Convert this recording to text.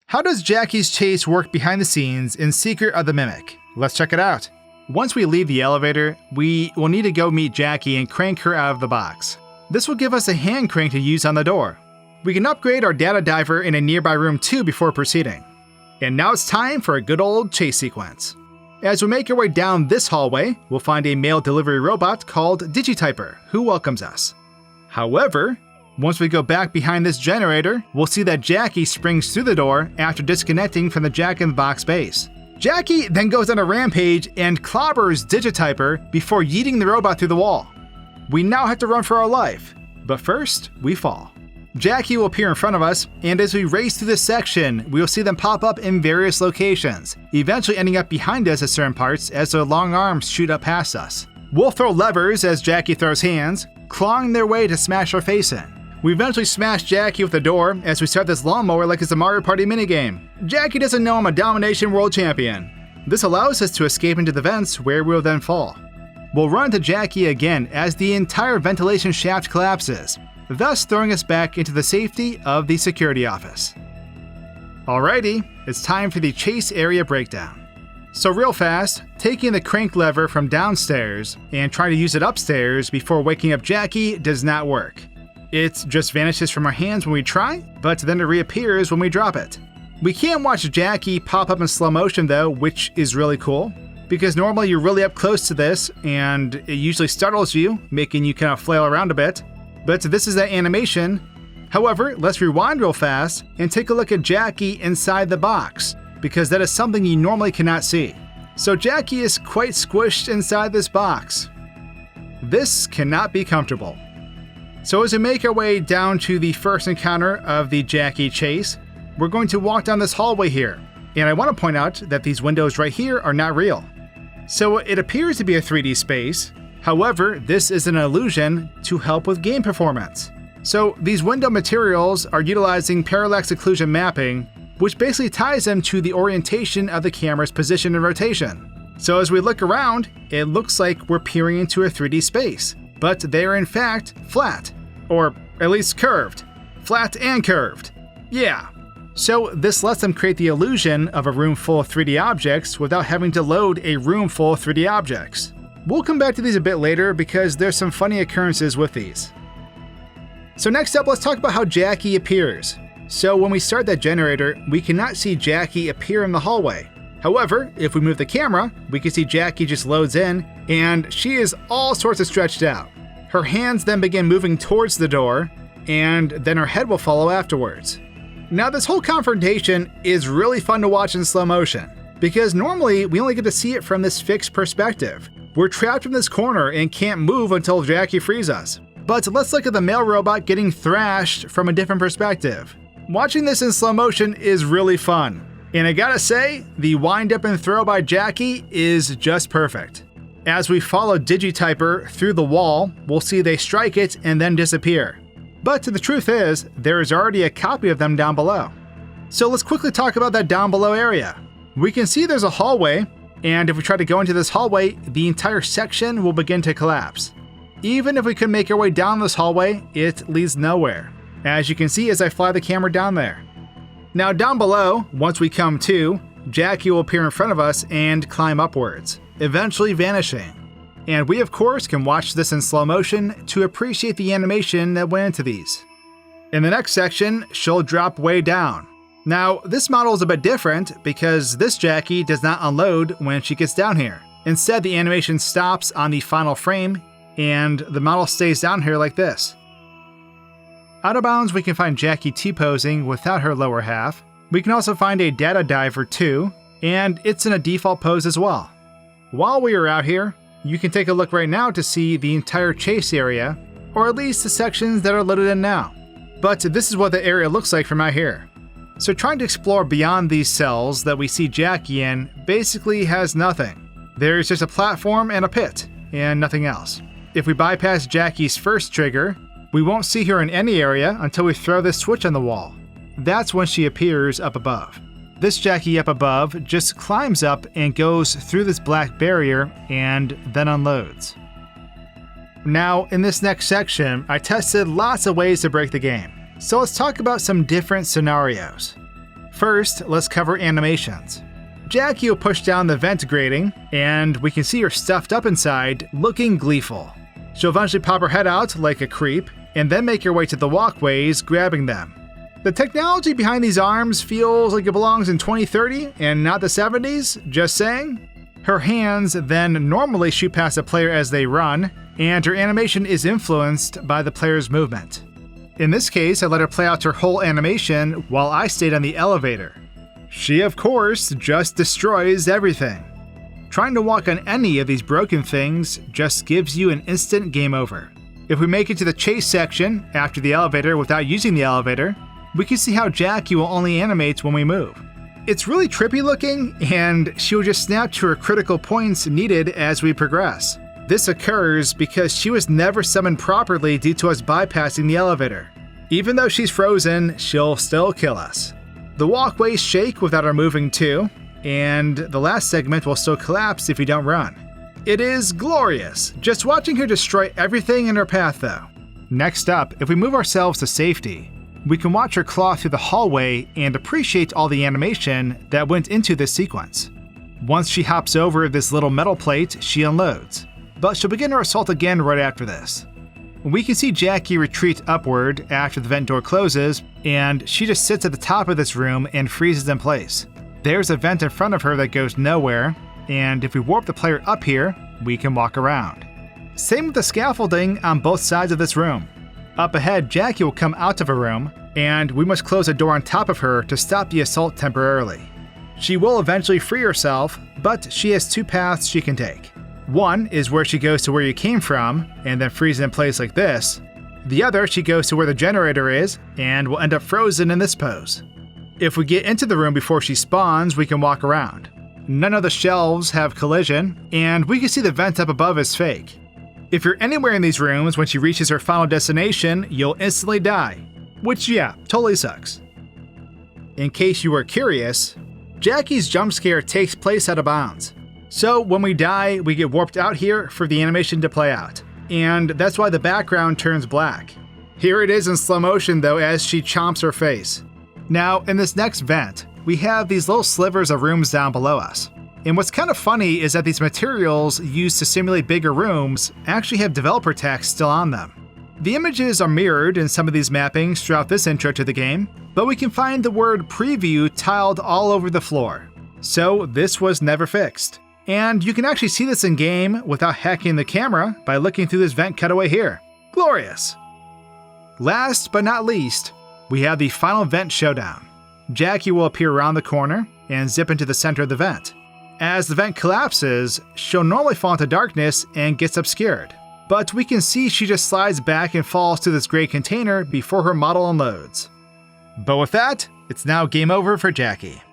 How does Jackie's chase work behind the scenes in Secret of the Mimic? Let's check it out. Once we leave the elevator, we will need to go meet Jackie and crank her out of the box. This will give us a hand crank to use on the door. We can upgrade our data diver in a nearby room too before proceeding. And now it's time for a good old chase sequence. As we make our way down this hallway, we'll find a mail delivery robot called Digityper, who welcomes us. However, once we go back behind this generator, we'll see that Jackie springs through the door after disconnecting from the Jack-in-the-Box base. Jackie then goes on a rampage and clobbers Digityper before yeeting the robot through the wall. We now have to run for our life, but first, we fall. Jackie will appear in front of us, and as we race through this section, we will see them pop up in various locations, eventually ending up behind us at certain parts as their long arms shoot up past us. We'll throw levers as Jackie throws hands, clawing their way to smash our face in. We eventually smash Jackie with the door as we start this lawnmower like it's a Mario Party minigame. Jackie doesn't know I'm a Domination World Champion. This allows us to escape into the vents where we'll then fall. We'll run into Jackie again as the entire ventilation shaft collapses, thus throwing us back into the safety of the security office. Alrighty, it's time for the chase area breakdown. So real fast, taking the crank lever from downstairs and trying to use it upstairs before waking up Jackie does not work. It just vanishes from our hands when we try, but then it reappears when we drop it. We can watch Jackie pop up in slow motion though, which is really cool, because normally you're really up close to this and it usually startles you, making you kind of flail around a bit. But this is that animation. However, let's rewind real fast and take a look at Jackie inside the box, because that is something you normally cannot see. So Jackie is quite squished inside this box. This cannot be comfortable. So as we make our way down to the first encounter of the Jackie chase, we're going to walk down this hallway here. And I want to point out that these windows right here are not real. So it appears to be a 3D space. However, this is an illusion to help with game performance. So these window materials are utilizing parallax occlusion mapping, which basically ties them to the orientation of the camera's position and rotation. So as we look around, it looks like we're peering into a 3D space, but they are in fact flat, or at least curved. Flat and curved. Yeah. So this lets them create the illusion of a room full of 3D objects without having to load a room full of 3D objects. We'll come back to these a bit later because there's some funny occurrences with these. So next up, let's talk about how Jackie appears. So when we start that generator, we cannot see Jackie appear in the hallway. However, if we move the camera, we can see Jackie just loads in, and she is all sorts of stretched out. Her hands then begin moving towards the door, and then her head will follow afterwards. Now this whole confrontation is really fun to watch in slow motion, because normally we only get to see it from this fixed perspective. We're trapped in this corner and can't move until Jackie frees us. But let's look at the male robot getting thrashed from a different perspective. Watching this in slow motion is really fun. And I gotta say, the wind up and throw by Jackie is just perfect. As we follow Digityper through the wall, we'll see they strike it and then disappear. But the truth is, there is already a copy of them down below. So let's quickly talk about that down below area. We can see there's a hallway, and if we try to go into this hallway, the entire section will begin to collapse. Even if we could make our way down this hallway, it leads nowhere, as you can see as I fly the camera down there. Now down below, once we come to, Jackie will appear in front of us and climb upwards, eventually vanishing. And we of course can watch this in slow motion to appreciate the animation that went into these. In the next section, she'll drop way down. Now this model is a bit different because this Jackie does not unload when she gets down here. Instead, the animation stops on the final frame and the model stays down here like this. Out of bounds, we can find Jackie T-posing without her lower half. We can also find a data diver too, and it's in a default pose as well. While we are out here, you can take a look right now to see the entire chase area, or at least the sections that are loaded in now. But this is what the area looks like from out here. So trying to explore beyond these cells that we see Jackie in basically has nothing. There's just a platform and a pit, and nothing else. If we bypass Jackie's first trigger, we won't see her in any area until we throw this switch on the wall. That's when she appears up above. This Jackie up above just climbs up and goes through this black barrier and then unloads. Now, in this next section, I tested lots of ways to break the game. So let's talk about some different scenarios. First, let's cover animations. Jackie will push down the vent grating, and we can see her stuffed up inside, looking gleeful. She'll eventually pop her head out like a creep, and then make her way to the walkways, grabbing them. The technology behind these arms feels like it belongs in 2030 and not the 70s, just saying. Her hands then normally shoot past the player as they run, and her animation is influenced by the player's movement. In this case, I let her play out her whole animation while I stayed on the elevator. She, of course, just destroys everything. Trying to walk on any of these broken things just gives you an instant game over. If we make it to the chase section after the elevator without using the elevator, we can see how Jackie will only animate when we move. It's really trippy looking, and she will just snap to her critical points needed as we progress. This occurs because she was never summoned properly due to us bypassing the elevator. Even though she's frozen, she'll still kill us. The walkways shake without our moving too, and the last segment will still collapse if we don't run. It is glorious, just watching her destroy everything in her path though. Next up, if we move ourselves to safety, we can watch her claw through the hallway and appreciate all the animation that went into this sequence. Once she hops over this little metal plate, she unloads, but she'll begin her assault again right after this. We can see Jackie retreat upward after the vent door closes, and she just sits at the top of this room and freezes in place. There's a vent in front of her that goes nowhere, and if we warp the player up here, we can walk around. Same with the scaffolding on both sides of this room. Up ahead, Jackie will come out of a room, and we must close a door on top of her to stop the assault temporarily. She will eventually free herself, but she has two paths she can take. One is where she goes to where you came from, and then freezes in place like this. The other, she goes to where the generator is, and will end up frozen in this pose. If we get into the room before she spawns, we can walk around. None of the shelves have collision, and we can see the vent up above is fake. If you're anywhere in these rooms when she reaches her final destination, you'll instantly die. Which, yeah, totally sucks. In case you were curious, Jackie's jump scare takes place out of bounds. So when we die, we get warped out here for the animation to play out. And that's why the background turns black. Here it is in slow motion though as she chomps her face. Now, in this next vent, we have these little slivers of rooms down below us. And what's kind of funny is that these materials used to simulate bigger rooms actually have developer text still on them. The images are mirrored in some of these mappings throughout this intro to the game, but we can find the word preview tiled all over the floor. So this was never fixed. And you can actually see this in game without hacking the camera by looking through this vent cutaway here. Glorious! Last but not least, we have the final vent showdown. Jackie will appear around the corner and zip into the center of the vent. As the vent collapses, she'll normally fall into darkness and gets obscured. But we can see she just slides back and falls to this gray container before her model unloads. But with that, it's now game over for Jackie.